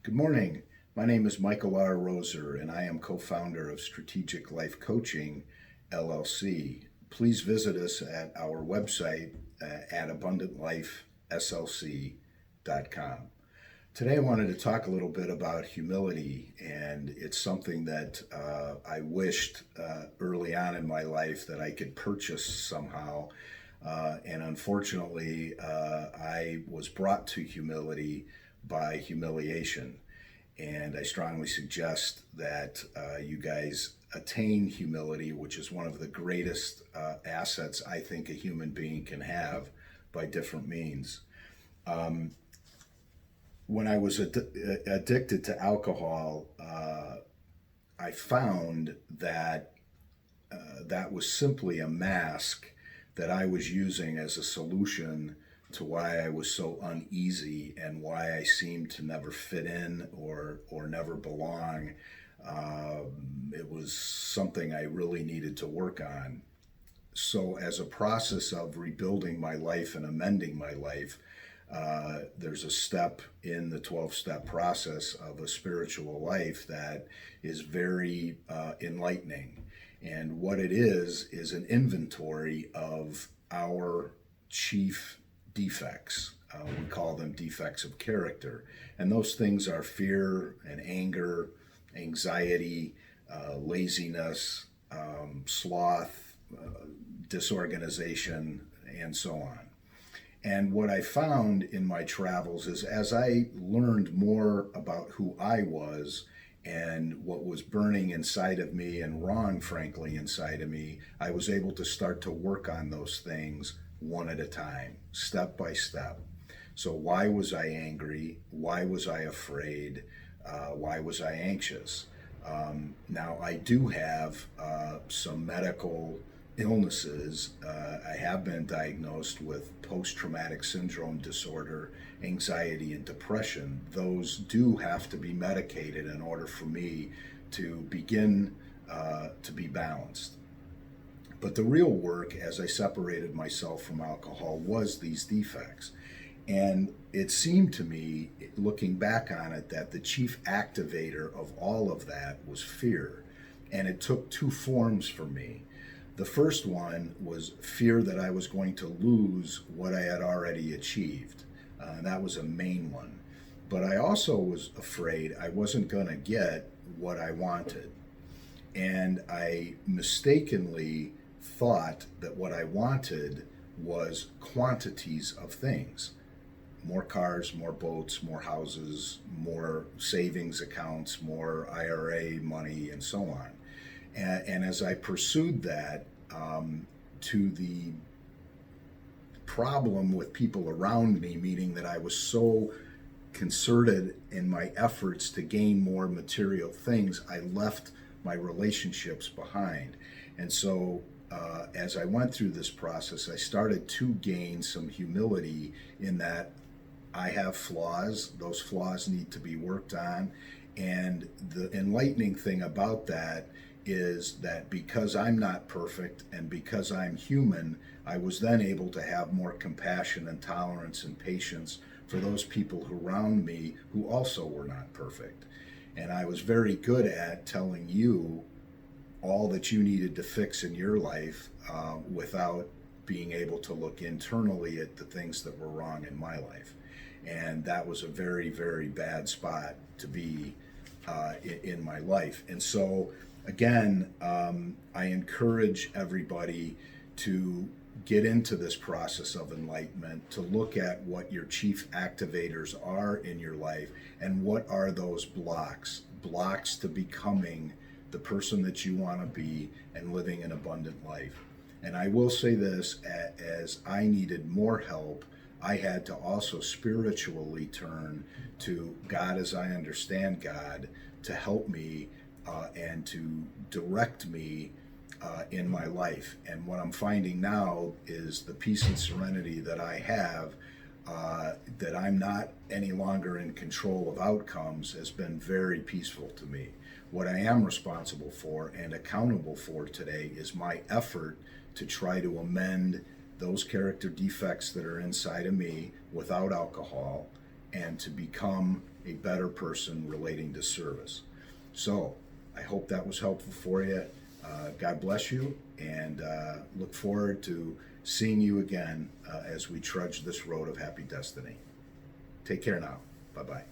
Good morning. My name is Michael R. Roser, and I am co founder of Strategic Life Coaching, LLC. Please visit us at our website at abundantlifeslc.com. Today, I wanted to talk a little bit about humility, and it's something that I wished early on in my life that I could purchase somehow. And unfortunately, I was brought to humility by humiliation. And I strongly suggest that you guys attain humility, which is one of the greatest assets I think a human being can have by different means. When I was addicted to alcohol, I found that that was simply a mask that I was using as a solution to why I was so uneasy and why I seemed to never fit in or never belong. It was something I really needed to work on. So, as a process of rebuilding my life and amending my life, there's a step in the 12-step process of a spiritual life that is very enlightening. And what it is an inventory of our chief defects. We call them defects of character. And those things are fear and anger, anxiety, laziness, sloth, disorganization, and so on. And what I found in my travels is as I learned more about who I was and what was burning inside of me and wrong, frankly, inside of me, I was able to start to work on those things one at a time, step by step. So, why was I angry? Why was I afraid? Why was I anxious? Now, I do have some medical illnesses. I have been diagnosed with post traumatic syndrome disorder, anxiety, and depression. Those do have to be medicated in order for me to begin to be balanced. But the real work, as I separated myself from alcohol, was these defects. And it seemed to me, looking back on it, that the chief activator of all of that was fear. And it took two forms for me. The first one was fear that I was going to lose what I had already achieved. And that was a main one. But I also was afraid I wasn't going to get what I wanted. And I mistakenly thought that what I wanted was quantities of things: more cars, more boats, more houses, more savings accounts, more IRA money, and so on. And as I pursued that, to the problem with people around me, meaning that I was so concerted in my efforts to gain more material things, I left my relationships behind. And so, as I went through this process, I started to gain some humility in that I have flaws. Those flaws need to be worked on. And the enlightening thing about that is that because I'm not perfect and because I'm human, I was then able to have more compassion and tolerance and patience for those people around me who also were not perfect. And I was very good at telling you all that you needed to fix in your life without being able to look internally at the things that were wrong in my life. And that was a very, very bad spot to be in my life. And so, again, I encourage everybody to get into this process of enlightenment, to look at what your chief activators are in your life and what are those blocks to becoming the person that you want to be and living an abundant life. And I will say this, as I needed more help, I had to also spiritually turn to God as I understand God to help me and to direct me in my life. And what I'm finding now is the peace and serenity that I have, that I'm not any longer in control of outcomes, has been very peaceful to me. What I am responsible for and accountable for today is my effort to try to amend those character defects that are inside of me without alcohol and to become a better person relating to service. So I hope that was helpful for you. God bless you, and look forward to seeing you again as we trudge this road of happy destiny. Take care now. Bye-bye.